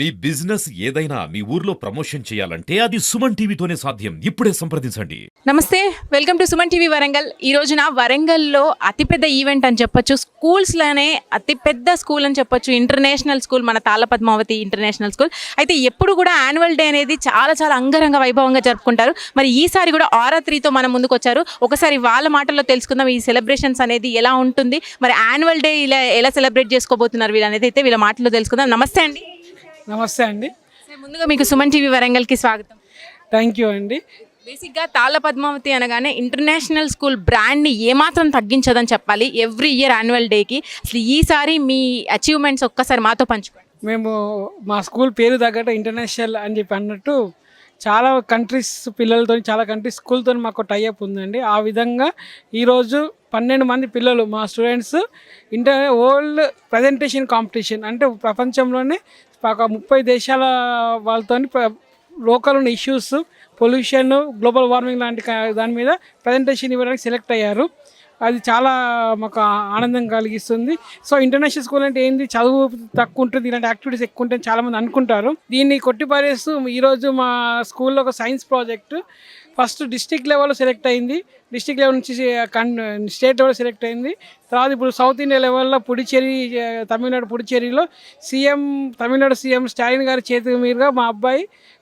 మీ business ఏదైనా మీ ఊర్లో promotion చేయాలంటే అది సుమన్ టీవీతోనే సాధ్యం. ఇప్పుడే సంప్రదించండి. నమస్తే, welcome to Suman TV Warangal. ఈ రోజున వరంగల్లో అతిపెద్ద ఈవెంట్ అని చెప్పొచ్చు. స్కూల్స్లోనే అతిపెద్ద స్కూల్ అని చెప్పొచ్చు. ఇంటర్నేషనల్ స్కూల్, మన తాళపద్మావతి ఇంటర్నేషనల్ స్కూల్. అయితే ఎప్పుడు కూడా యాన్యువల్ డే అనేది చాలా అంగరంగ వైభవంగా జరుపుకుంటారు. మరి ఈసారి కూడా ఆరా 3తో మన ముందుకు వచ్చారు. ఒకసారి వాళ్ళ మాటల్లో తెలుసుకుందాం ఈ సెలబ్రేషన్స్ అనేది ఎలా ఉంటుంది, మరి యాన్యువల్ డే ఎలా సెలబ్రేట్ చేసుకోబోతున్నారు వీళ్ళు అనేది అయితే వీళ్ళ మాటల్లో తెలుసుకుందాం. నమస్తే అండి. నమస్తే అండి. ముందుగా మీకు సుమన్ టీవీ వరంగల్కి స్వాగతం. థ్యాంక్ యూ అండి. బేసిక్గా తాళపద్మావతి అనగానే ఇంటర్నేషనల్ స్కూల్ బ్రాండ్ని ఏమాత్రం తగ్గించదని చెప్పాలి. ఎవ్రీ ఇయర్ యాన్యువల్ డేకి అసలు ఈసారి మీ అచీవ్మెంట్స్ ఒక్కసారి మాతో పంచుకోండి. మేము మా స్కూల్ పేరు తగ్గట్టు ఇంటర్నేషనల్ అని చెప్పి అన్నట్టు చాలా కంట్రీస్ పిల్లలతో, చాలా కంట్రీస్ స్కూల్తో మాకు టైఅప్ ఉందండి. ఆ విధంగా ఈరోజు 12 మంది పిల్లలు మా స్టూడెంట్స్ వరల్డ్ ప్రజెంటేషన్ కాంపిటీషన్, అంటే ప్రపంచంలోనే ఒక 30 దేశాల వాళ్ళతో లోకల్ ఉన్న ఇష్యూస్, పొల్యూషన్, గ్లోబల్ వార్మింగ్ లాంటి దాని మీద ప్రజెంటేషన్ ఇవ్వడానికి సెలెక్ట్ అయ్యారు. అది చాలా మాకు ఆనందం కలిగిస్తుంది. సో ఇంటర్నేషనల్ స్కూల్ అంటే ఏంది, చదువు తక్కువ ఉంటుంది, ఇలాంటి యాక్టివిటీస్ ఎక్కువ ఉంటాయని చాలామంది అనుకుంటారు. దీన్ని కొట్టిపారేస్తూ ఈరోజు మా స్కూల్లో ఒక సైన్స్ ప్రాజెక్టు ఫస్ట్ డిస్ట్రిక్ట్ లెవెల్లో సెలెక్ట్ అయింది. డిస్ట్రిక్ట్ లెవెల్ నుంచి స్టేట్ లెవెల్ సెలెక్ట్ అయింది. తర్వాత ఇప్పుడు సౌత్ ఇండియా లెవెల్లో పుడుచేరి, తమిళనాడు పుడుచేరిలో తమిళనాడు సీఎం స్టాలిన్ గారి చేతి మీదుగా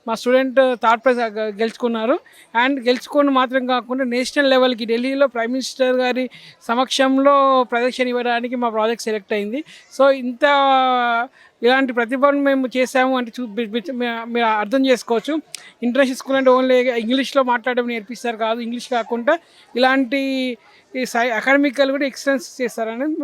మా స్టూడెంట్ థర్డ్ ప్రైజ్ గెలుచుకున్నారు. అండ్ గెలుచుకొని మాత్రం కాకుండా నేషనల్ లెవెల్కి ఢిల్లీలో ప్రైమ్ మినిస్టర్ గారి సమక్షంలో ప్రదర్శన ఇవ్వడానికి మా ప్రాజెక్ట్ సెలెక్ట్ అయింది. సో ఇలాంటి ప్రతిభను మేము చేసాము అంటే మీరు అర్థం చేసుకోవచ్చు. ఇంటర్నేషనల్ స్కూల్ అంటే ఓన్లీ ఇంగ్లీష్లో మాట్లాడడం నేర్పిస్తారు కాదు, ఇంగ్లీష్ కాకుండా ఇలాంటి అకాడమికల్ కూడా ఎక్స్టెన్స్ చేస్తారనేది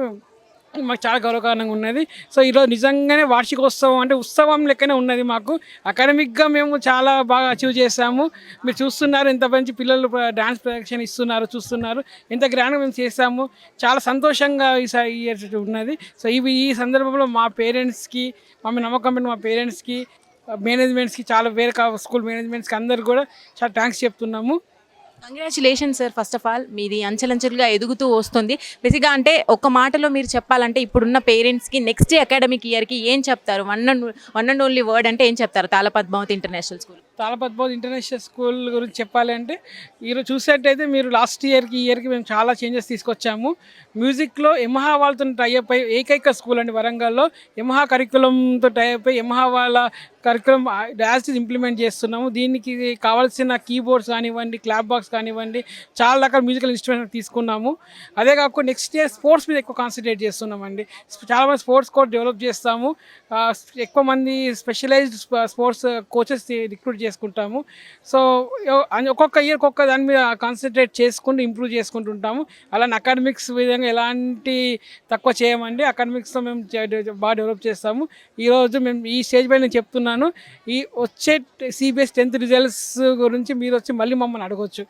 మాకు చాలా గౌరవకారణంగా ఉన్నది. సో ఈరోజు నిజంగానే వార్షికోత్సవం అంటే ఉత్సవం లెక్కనే ఉన్నది. మాకు అకాడమిక్గా మేము చాలా బాగా అచీవ్ చేసాము. మీరు చూస్తున్నారు, ఎంత మంచి పిల్లలు డ్యాన్స్ ప్రదర్శన ఇస్తున్నారు, చూస్తున్నారు ఎంత గ్రాండ్గా మేము చేసాము. చాలా సంతోషంగా ఈ ఉన్నది. సో ఈ సందర్భంలో మా పేరెంట్స్కి, నమ్మకం పెట్టిన మా పేరెంట్స్కి, మేనేజ్మెంట్స్కి, చాలా వేరే స్కూల్ మేనేజ్మెంట్స్కి అందరు కూడా చాలా థ్యాంక్స్ చెప్తున్నాము. Congratulation sir. First of all మీది అంచెలంచెలుగా ఎదుగుతూ వస్తుంది. బేసిక్గా అంటే ఒక మాటలో మీరు చెప్పాలంటే ఇప్పుడున్న పేరెంట్స్కి నెక్స్ట్ అకాడమిక్ ఇయర్కి ఏం చెప్తారు? వన్ అండ్ ఓన్లీ వర్డ్ అంటే ఏం చెప్తారు తాళపద్మావతి ఇంటర్నేషనల్ స్కూల్? తాళపద్మావతి ఇంటర్నేషనల్ స్కూల్ గురించి చెప్పాలి అంటే ఈరోజు చూసేటైతే మీరు లాస్ట్ ఇయర్కి మేము చాలా చేంజెస్ తీసుకొచ్చాము. మ్యూజిక్లో యమహా వాళ్ళతో టైఅప్ అయ్యి ఏకైక స్కూల్ అండి వరంగల్లో. యమహా కరికులంతో టైఅప్ అయ్యి యమహా వాళ్ళ కరికులం యాజ్ ఇంప్లిమెంట్ చేస్తున్నాము. దీనికి కావాల్సిన కీబోర్డ్స్ కానివ్వండి, క్లాప్ బాక్స్ కానివ్వండి, చాలా రకాల మ్యూజికల్ ఇన్స్ట్రుమెంట్ తీసుకున్నాము. అదే కాకుండా నెక్స్ట్ ఇయర్ స్పోర్ట్స్ మీద ఎక్కువ కాన్సన్ట్రేట్ చేస్తున్నామండి. చాలామంది స్పోర్ట్స్ కోచ్ డెవలప్ చేస్తాము. ఎక్కువ మంది స్పెషలైజ్డ్ స్పోర్ట్స్ కోచెస్ రిక్రూట్ చేసుకుంటాము. సో ఒక్కొక్క ఇయర్ ఒక్కొక్క దాని మీద కాన్సన్ట్రేట్ చేసుకుంటూ ఇంప్రూవ్ చేసుకుంటుంటాము. అలానే అకాడమిక్స్ విధంగా ఎలాంటి తక్కువ చేయమండి. అకాడమిక్స్లో మేము బాగా డెవలప్ చేస్తాము. ఈరోజు మేము ఈ స్టేజ్ పై నేను చెప్తున్నాను, ఈ వచ్చే సిబిఎస్ 10th రిజల్ట్స్ గురించి మీరు వచ్చి మళ్ళీ మమ్మల్ని అడగవచ్చు,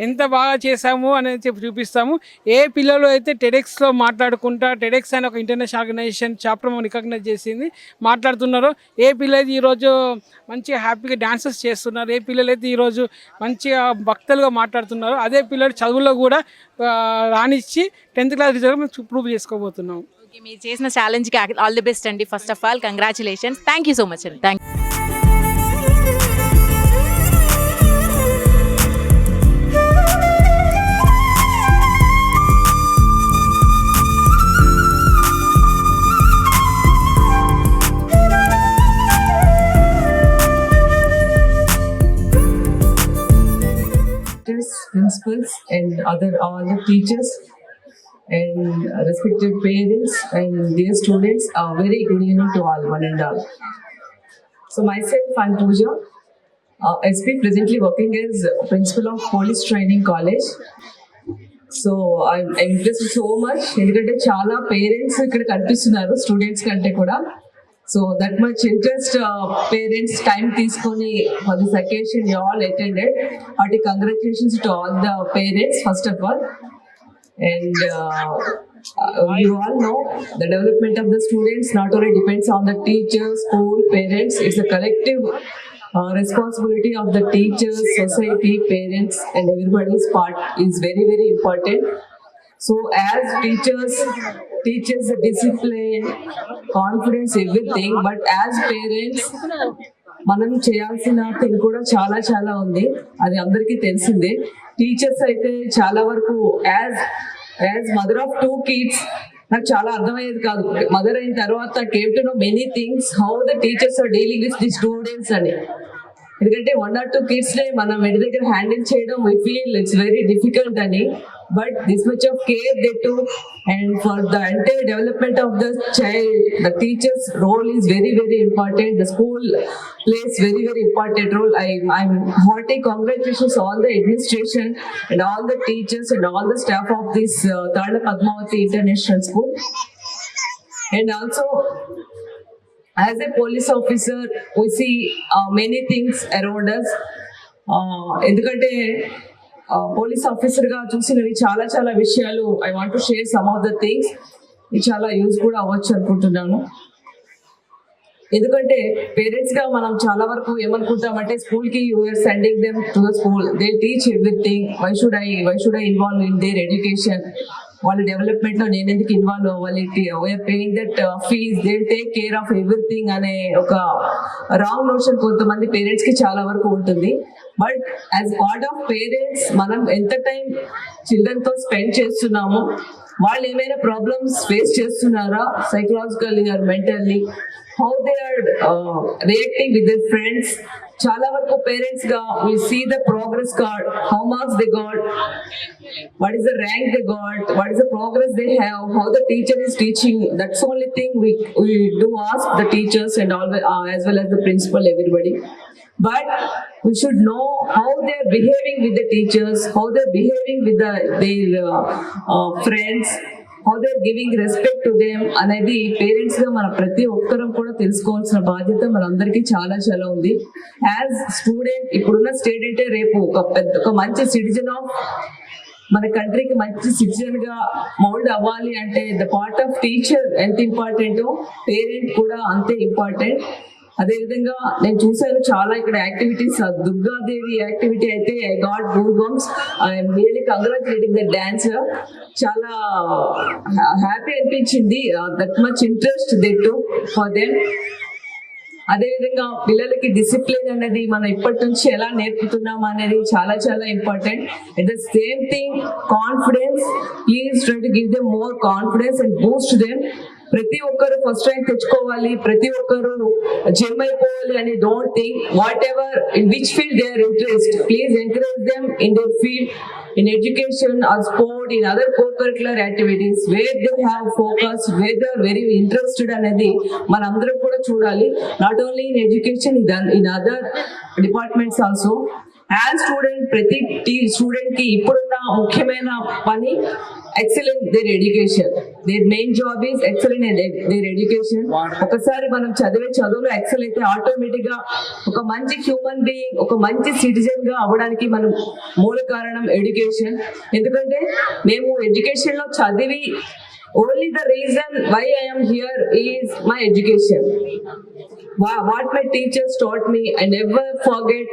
ఎంత బాగా చేసాము అనేది చెప్పి చూపిస్తాము. ఏ పిల్లలు అయితే టెడెక్స్లో మాట్లాడుకుంటా, టెడెక్స్ అనే ఒక ఇంటర్నేషనల్ ఆర్గనైజేషన్ చాప్టర్ మనం రికగ్నైజ్ చేసింది మాట్లాడుతున్నారో, ఏ పిల్లలు ఈరోజు మంచిగా హ్యాపీగా డాన్సెస్ చేస్తున్నారు, ఏ పిల్లలు అయితే ఈరోజు మంచిగా భక్తులుగా మాట్లాడుతున్నారో, అదే పిల్లలు చదువులో కూడా రానిచ్చి 10th క్లాస్ రిజల్ట్ మేము ప్రూవ్ చేసుకోబోతున్నాం. మీరు చేసిన ఛాలెంజ్కి ఆల్ ది బెస్ట్ అండి. First of all congratulations. Thank you so much అండి. Thank principals and all the teachers and respected parents and dear students, very good evening to all, one and all. So myself, I'm Pooja, SP, presently working as principal of Police Training College. So I'm impressed so much ఎందుకంటే చాలా parents ఇక్కడ కనిపిస్తున్నారు students కంటే కూడా. So that much interest, parents time తీసుకొని for this occasion you all attended. Hearty congratulations to all the parents first of all. And you all know the development of the students not only depends on the teachers, school, parents. It's a collective responsibility of the teachers, society, parents, and everybody's part is very important. So as teachers teaches the discipline, confidence, everything. But as parents, మనం చేయాల్సిన thing కూడా చాలా చాలా ఉంది. అది అందరికీ తెలిసిందే. Teachers అయితే చాలా వరకు యాజ్ మదర్ ఆఫ్ 2 kids నాకు చాలా అర్థమయ్యేది కాదు. మదర్ అయిన తర్వాత came to know many things how the teachers are dealing with the students అని. ఎందుకంటే 1 or 2 kids ని మనం ఇంటి దగ్గర హ్యాండిల్ చేయడం we feel it's very difficult అని. But this much of care they to and for the entire development of the child the teachers role is very very important. The school plays very very important role. I'm hearty congratulations all the administration and all the teachers and all the staff of this Thala Padmavati International School. And also as a police officer we see many things around us. ఎందుకంటే police ఆఫీసర్గా చూసినవి చాలా చాలా విషయాలు I want to share some of the things. ఇది చాలా use కూడా అవ్వచ్చు అనుకుంటున్నాను. ఎందుకంటే పేరెంట్స్ గా మనం చాలా వరకు ఏమనుకుంటామంటే స్కూల్ కి you're sending them to the school, they teach everything, why should I involve in their education, వాళ్ళ డెవలప్మెంట్ లో నేను ఎందుకు ఇన్వాల్వ్ అవ్వాలి, we're paying that fees, they take care of everything అనే ఒక రాంగ్ నోషన్ కొంతమంది పేరెంట్స్ కి చాలా వరకు ఉంటుంది. But as part of parents మనం ఎంత టైం చిల్డ్రన్ తో స్పెండ్ చేస్తున్నామో, వాళ్ళు ఏమైనా ప్రాబ్లమ్స్ ఫేస్ చేస్తున్నారా psychologically or mentally, how they are reacting with their friends. చాలా వరకు పేరెంట్స్ గా we see the progress card, how marks they got, what is the rank they got, what is the progress they have, how the teacher is teaching. That's the only thing we do ask the teachers and all as well as the principal, everybody. But we should know how they are behaving with the teachers, how they are behaving with their friends, how they are giving respect to them అనేది parents గా మన ప్రతి ఒక్కరం కూడా తెలుసుకోవాల్సిన బాధ్యత మనందరికీ చాలా చాలా ఉంది. యాజ్ స్టూడెంట్ ఇప్పుడున్న స్టేట్ అంటే రేపు ఒక మంచి సిటిజన్ ఆఫ్ మన కంట్రీకి మంచి సిటిజన్ గా మౌల్డ్ అవ్వాలి అంటే ద పార్ట్ ఆఫ్ టీచర్ ఎంత ఇంపార్టెంటో పేరెంట్ కూడా అంతే ఇంపార్టెంట్. అదేవిధంగా నేను చూసాను చాలా ఇక్కడ యాక్టివిటీస్, దుర్గాదేవి యాక్టివిటీ అయితే I got goose bumps. I'm really congratulating the dancer. చాలా హ్యాపీ అనిపించింది, that much interest they took for them. అదేవిధంగా పిల్లలకి డిసిప్లిన్ అనేది మనం ఇప్పటి నుంచి ఎలా నేర్పుతున్నాం అనేది చాలా చాలా important. At the same thing confidence, please try to give them more confidence and Boost them. ప్రతి ఒక్కరు ఫస్ట్ ర్యాంక్ తెచ్చుకోవాలి, ప్రతి ఒక్కరు జెమ్ అయిపోవాలి అని don't think. Whatever in which field they are interest, please encourage them in their field, in education or sport, in other co-curricular activities where they have focus, where they are very interested అనేది మనందరం కూడా చూడాలి. Not only in education, in other departments also. As student ప్రతి student కి ఇప్పుడున్న ముఖ్యమైన పని excellent their education. Their main job is excellent their education. ఒకసారి మనం చదివే చదువులో ఎక్సెల్ అయితే ఆటోమేటిక్ గా ఒక మంచి హ్యూమన్ బీయింగ్, ఒక మంచి సిటిజన్ గా అవ్వడానికి మనం మూల కారణం ఎడ్యుకేషన్. ఎందుకంటే మేము ఎడ్యుకేషన్ లో చదివి only the reason why I am here is my education. What my teachers taught me, I never forget.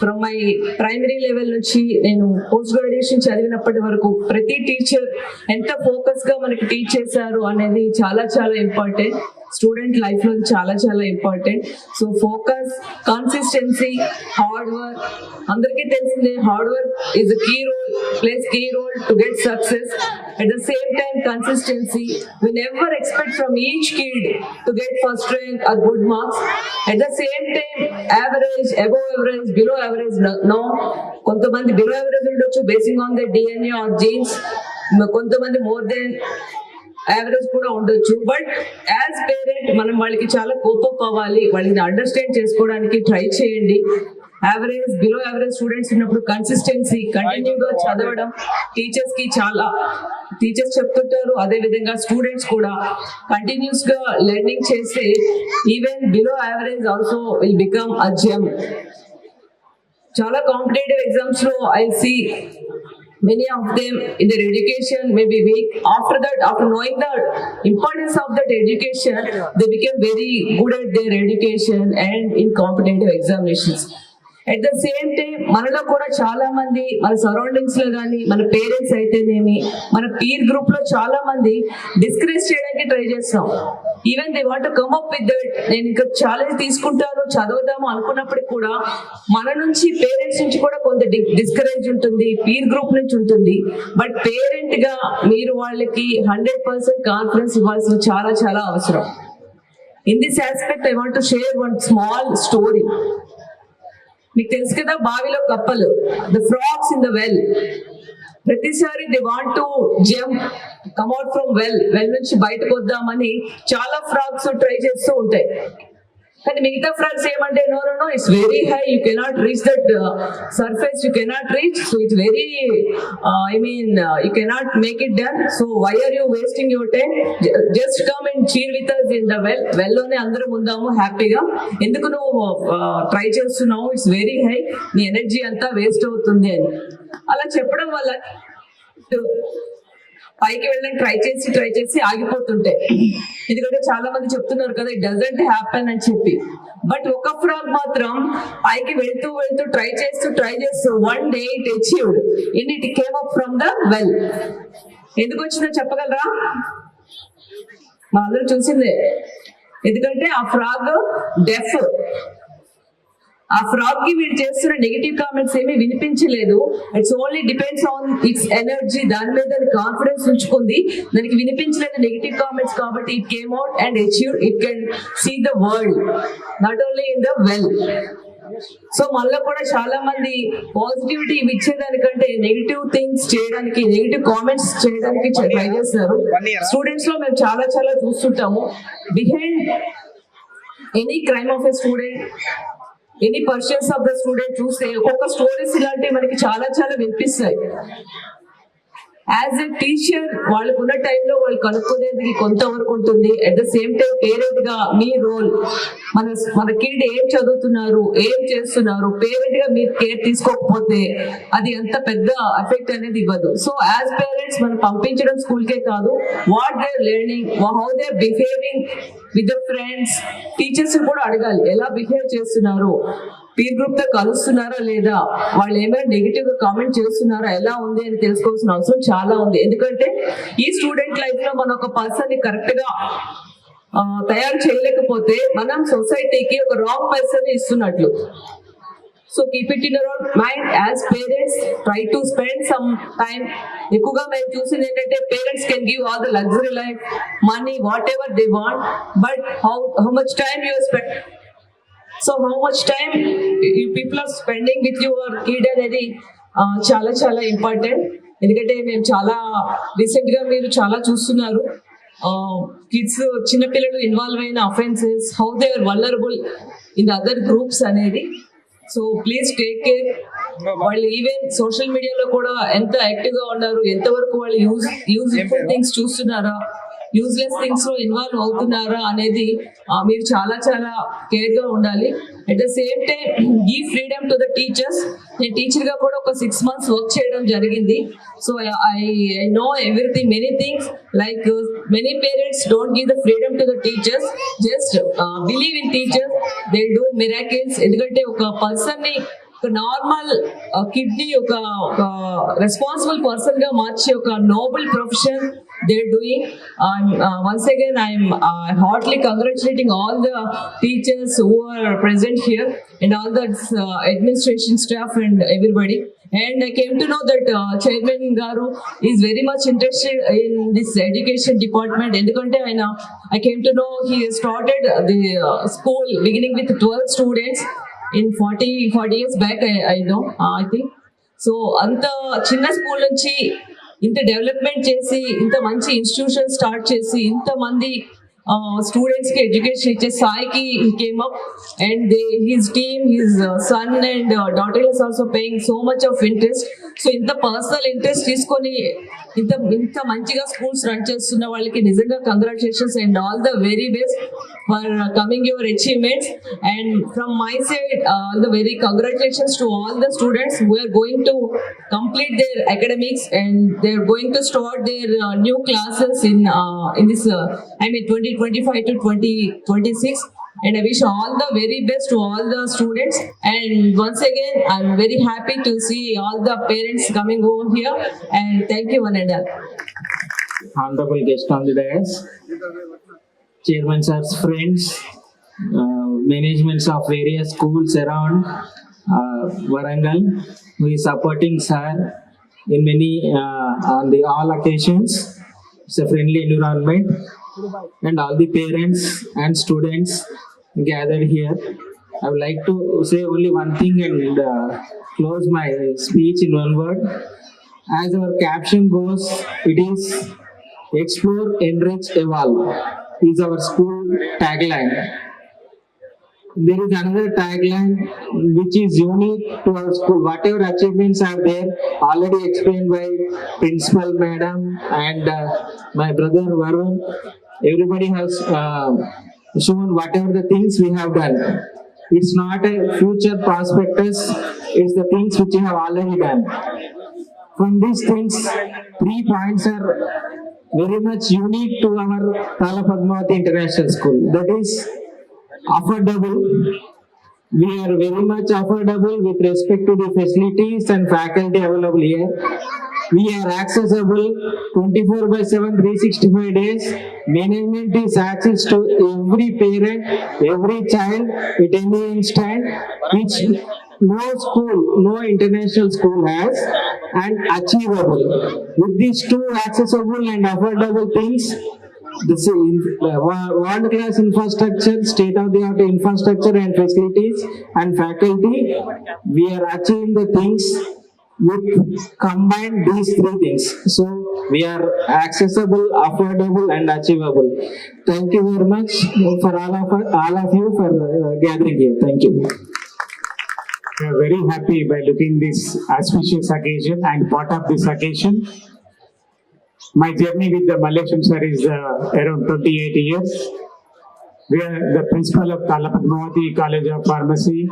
From my primary level నుంచి నేను పోస్ట్ గ్రాడ్యుయేషన్ చదివినప్పటి వరకు ప్రతి టీచర్ ఎంత ఫోకస్ గా మనకి టీచ్ చేశారు అనేది చాలా చాలా ఇంపార్టెంట్. స్టూడెంట్ లైఫ్ లో చాలా చాలా important. So focus, consistency, hard work. అందరికీ తెలిసిందే hard work is a key role, plays key role to get success. At the same time, consistency. We never expect from each kid to get first rank or good marks. At the same time, average, above average, below average, no. కొంతమంది below average ఉండొచ్చు basing on their DNA or genes. కొంతమంది more than average కూడా ఉండొచ్చు. But as parent మనం వాళ్ళకి చాలా కోపం అవ్వాలి, వాళ్ళని అండర్స్టాండ్ చేసుకోవడానికి ట్రై చేయండి. యావరేజ్, బిలో యావరేజ్ స్టూడెంట్స్ ఉన్నప్పుడు కన్సిస్టెన్సీ, కంటిన్యూగా చదవడం. టీచర్స్ కి చాలా టీచర్స్ చెప్తుంటారు, అదే విధంగా స్టూడెంట్స్ కూడా కంటిన్యూస్ గా లెర్నింగ్ చేస్తే even below average also will become a gem. చాలా కాంపిటేటివ్ ఎగ్జామ్స్ లో I see many of them in their education may be weak. After that, after knowing the importance of that education, they became very good at their education and in competitive examinations. At the same time మనలో కూడా చాలా మంది మన surroundings లో కానీ మన parents అయితేనేమి మన పీర్ గ్రూప్ లో చాలా మంది డిస్కరేజ్ చేయడానికి ట్రై చేస్తాం. Even they want come up with that, నేను ఇంకా ఛాలెంజ్ తీసుకుంటాను చదువుదాము అనుకున్నప్పటికి కూడా మన నుంచి పేరెంట్స్ నుంచి కూడా కొంత డిస్కరేజ్ ఉంటుంది, పీర్ గ్రూప్ నుంచి ఉంటుంది. బట్ పేరెంట్ గా మీరు వాళ్ళకి 100% కాన్ఫిడెన్స్ ఇవ్వాల్సిన చాలా చాలా అవసరం. In this aspect I want to share one small story. మీకు తెలుసు కదా బావిలో కప్పలు, the frogs in the well. ప్రతిసారి they want to jump come out from well నుంచి బయటకు వద్దామని చాలా ఫ్రాగ్స్ ట్రై చేస్తూ ఉంటాయి. కానీ మిగతా ఫ్రాగ్స్ ఏమంటే no no no it's very high, you cannot reach that surface, you cannot reach, so it's very you cannot make it done, so why are you wasting your time, just come and cheer with us in the well లోనే అందరం ఉందాము హ్యాపీగా, ఎందుకు నువ్వు try చేస్తున్నావు, it's very high, నీ energy అంతా waste అవుతుంది అని అలా చెప్పడం వల్ల పైకి వెళ్ళడానికి ట్రై చేసి ఆగిపోతుంటాయి. ఎందుకంటే చాలా మంది చెప్తున్నారు కదా ఇట్ డజంట్ హ్యాపెన్ అని చెప్పి. బట్ ఒక ఫ్రాగ్ మాత్రం పైకి వెళ్తూ ట్రై చేస్తూ one day it achieved and it came up from the well. ఎందుకు వచ్చిందో చెప్పగలరా? మా అందరూ చూసిందే. ఎందుకంటే ఆ ఫ్రాగ్ డెఫ్. ఆ ఫ్రాగ్ కి వీడు చేస్తున్న నెగిటివ్ కామెంట్స్ ఏమీ వినిపించలేదు. It's only depends on its energy, దాని మీద కాన్ఫిడెన్స్ ఉంచుకుంది, దానికి వినిపించలేదు నెగిటివ్ కామెంట్స్, కాబట్టి it came out and achieved, it can see the world not only in the well. So మళ్ళీ కూడా చాలా మంది పాజిటివిటీ ఇచ్చేదానికంటే నెగిటివ్ థింగ్స్ చేయడానికి, నెగిటివ్ కామెంట్స్ చేయడానికి ట్రై చేస్తారు. స్టూడెంట్స్ లో మేము చాలా చూస్తుంటాము. Behind any crime of a student, any persons of the student చూస్తే ఒక్కొక్క స్టోరీస్ ఇలాంటివి మనకి చాలా వినిపిస్తాయి. యాజ్ ఎ టీచర్ వాళ్ళకున్న టైంలో వాళ్ళు కనుక్కునేది కొంతవరకు ఉంటుంది. At the same time parent గా మీ రోల్, మన కిడ్ ఏం చదువుతున్నారు, ఏం చేస్తున్నారు, పేరెంట్ గా మీరు కేర్ తీసుకోకపోతే అది అంత పెద్ద ఎఫెక్ట్ అనేది ఇవ్వదు. సో యాజ్ పేరెంట్స్ మనం పంపించడం స్కూల్ కే కాదు, what they are learning, how they are behaving with the friends, teachers కూడా అడగాలి ఎలా బిహేవ్ చేస్తున్నారు, పీర్ గ్రూప్ తో కలుస్తున్నారా లేదా, వాళ్ళు ఏమైనా నెగిటివ్ గా కామెంట్ చేస్తున్నారా, ఎలా ఉంది అని తెలుసుకోవాల్సిన అవసరం చాలా ఉంది. ఎందుకంటే ఈ స్టూడెంట్ లైఫ్ లో మనం ఒక పర్సన్ ని కరెక్ట్ గా తయారు చేయలేకపోతే మనం సొసైటీకి ఒక రాంగ్ పర్సన్ ఇస్తున్నట్లు. So keep it in your mind. As parents try to spend some time. ఎక్కువగా మేము చూసింది ఏంటంటే parents can give all the luxury life, money, whatever they want, but how much time you spend, so how much time you people are spending with your kid అనేది చాలా important. ఎందుకంటే మేము చాలా recent గా మీరు చాలా చూస్తున్నారు kids, చిన్నపిల్లలు ఇన్వాల్వ్ అయిన offences, how they are vulnerable in other groups అనేది. So please take care. వాళ్ళు ఈవెన్ సోషల్ మీడియాలో కూడా ఎంత యాక్టివ్ గా ఉన్నారు, ఎంతవరకు వాళ్ళు యూజ్ఫుల్ థింగ్స్ చూస్తున్నారా, యూజ్లెస్ థింగ్స్ లో ఇన్వాల్వ్ అవుతున్నారా అనేది మీరు చాలా కేర్ గా ఉండాలి. అట్ ద సేమ్ టైం ఈ ఫ్రీడమ్ టు ద టీచర్స్. నేను టీచర్ గా కూడా ఒక 6 months వర్క్ చేయడం జరిగింది. So I know everything, many things. Like many parents don't give the freedom to the teachers, just believe in teachers, they do miracles. ఎందుకంటే ఒక person ని, ఒక నార్మల్ కిడ్నీ ఒక రెస్పాన్సిబుల్ పర్సన్ గా మార్చే ఒక Nobel profession they're doing. Once again I'm heartily congratulating all the teachers who are present here and all the administration staff and everybody. And I came to know that Chairman Garu is very much interested in this education department. Endukante I came to know he started the school beginning with 12 students in 40 years back. I know, I think so. Anta chinna school nunchi ఇంత development చేసి, ఇంత మంచి institution start చేసి, ఇంత మంది students కి education ఇచ్చే స్థాయికి he came up, and his team, his son and daughter is also paying so much of interest. So ఇంత పర్సనల్ ఇంట్రెస్ట్ తీసుకొని ఇంత మంచిగా స్కూల్స్ రన్ చేస్తున్న వాళ్ళకి నిజంగా congratulations and all the very best for coming your achievements. And from my side all the very congratulations to all the students who are going to complete their academics and they are going to start their new classes in this 2025 to 2026. And I wish all the very best to all the students. And once again, I'm very happy to see all the parents coming over here. And thank you, one and all. Honorable guest on the dais, chairman sir's friends, managements of various schools around Warangal, who is supporting sir in many on the all occasions. It's a friendly environment, and all the parents and students gathered here. I would like to say only one thing and close my speech in one word. As our caption goes, it is explore, enrich, evolve is our school tagline. There is another tagline which is unique to our school. Whatever achievements are there, already explained by Principal Madam and my brother Varun. Everybody has shown whatever the things we have done. It's not a future prospectus, it's the things which we have already done. From these things, 3 points are very much unique to our Tala Padmavati International School. That is affordable. We are very much affordable with respect to the facilities and faculty available here. We are accessible 24/7, 365 days. Management is access to every parent, every child at any instant, which no school, no international school has, and achievable. With these two accessible and affordable things, this world-class infrastructure, state-of-the-art infrastructure and facilities and faculty, we are achieving the things with combine these 3 things. So we are accessible, affordable and achievable. Thank you very much for all of you for gathering here. Thank you. We are very happy by looking this auspicious occasion and part of this occasion. My journey with the Mallesham sir is around 28 years. We are the principal of Tala Padmavati College of Pharmacy,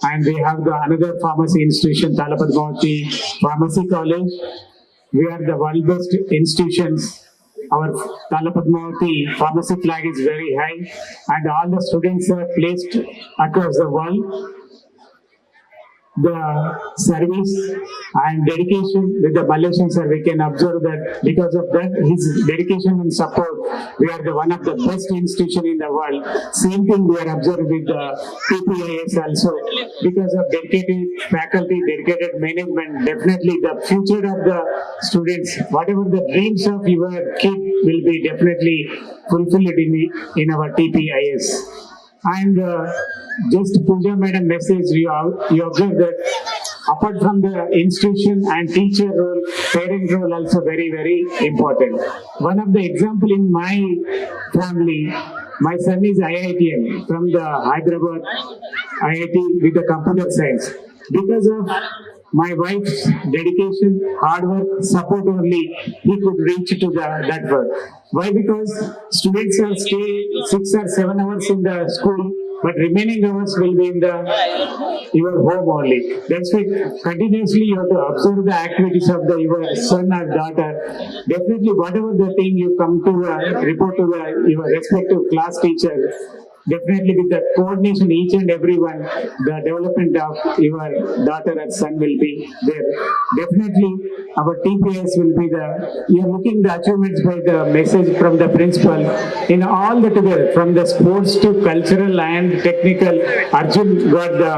and we have the another pharmacy institution, Tala Padmavati Pharmacy College. We are the world best institutions. Our Tala Padmavati pharmacy flag is very high, and all the students are placed across the world. The service and dedication with the Mallesham sir, we can observe that because of that, his dedication and support, we are the one of the best institution in the world. Same thing we are observed with the TPIS also. Because of dedicated faculty, dedicated management, definitely the future of the students, whatever the dreams of your kid will be definitely fulfilled in our TPIS. And just Pooja Madam message, you observe that apart from the institution and teacher role, parent role also very, very important. One of the example in my family, my son is IITM from the Hyderabad IIT with the computer science. Because of my wife's dedication, hard work, support only, he could reach to that work. Why? Because students are stay 6 or 7 hours in the school, but remaining hours will be in your home only. That's why continuously you have to observe the activities of your son or daughter. Definitely, whatever the thing you come to report to your respective class teacher. Definitely with the coordination, each and everyone, the development of your daughter and son will be there. Definitely our TPS will be you are looking the achievements by the message from the principal in all the together, from the sports to cultural and technical. Arjun got the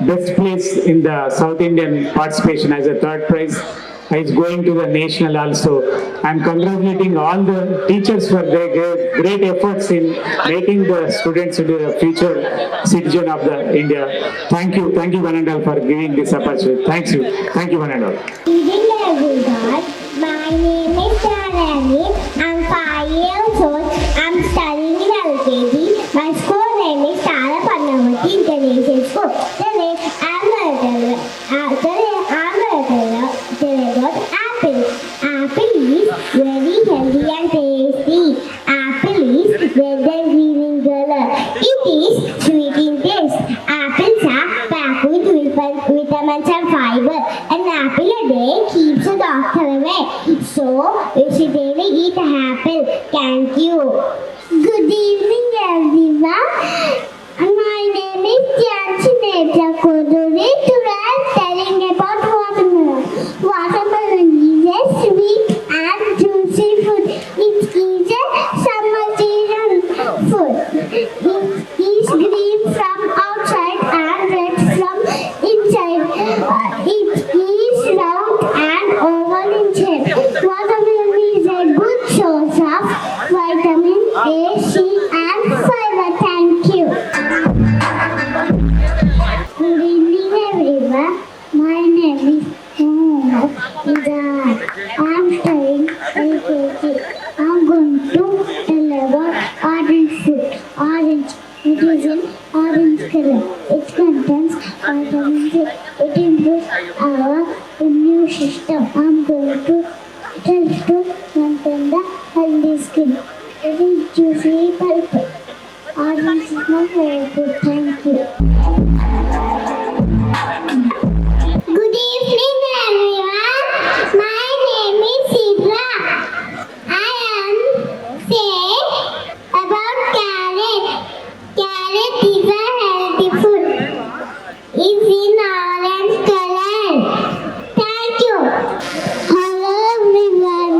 best place in the South Indian participation as a 3rd prize. Is going to the national also. I'm congratulating all the teachers for their great efforts in making the students into the future citizen of the India. Thank you, one and all, for giving this opportunity. Thank you, one and all. Evening everyone, my name is Sarani. I'm 5 years old. I'm studying in LKG. My school name is Tala Padmavati International School. Today I'm going to apple. Apple is very healthy and tasty. Apple is red and green in color. It is sweet in taste. Apples are packed with vitamins and fiber. An apple a day keeps the doctor away. So we should really eat an apple. Thank you. Good evening everyone. color. It contains vitamin C. It improves our immune system. I'm going to help to maintain the healthy skin. It is juicy pulp. Orange is my favorite. Thank you. Good evening, everyone. My name is Sidra. I am saying about carrot. Carrot is a healthy food. It's in orange color. Thank you. Hello, everyone.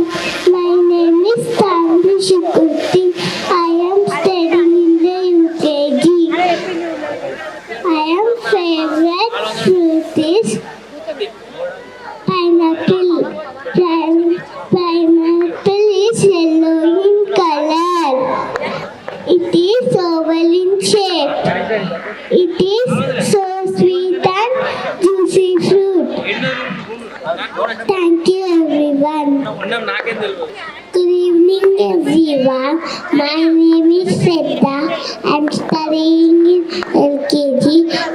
My name is Tanvi Shukurti. I am studying in the UKG. I am favorite fruit is pineapple. Pineapple is yellow in color. It is oval in shape. It is so sweet and juicy fruit. Thank you, everyone. Good evening, everyone. My name is Shraddha. I'm studying in LKG.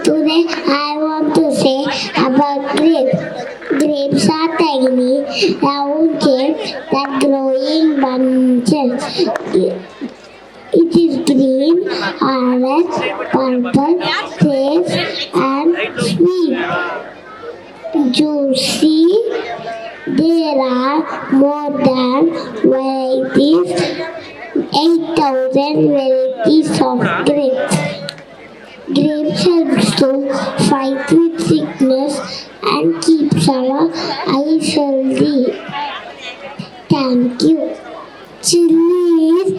Today, I want to say about grapes. Grapes are tiny, round shapes that grow in bunches. It is green, orange, purple, taste and sweet. Juicy. There are more than 8,000 varieties of grapes. Grapes helps to fight with sickness and keeps our eyes healthy. Thank you. Chili is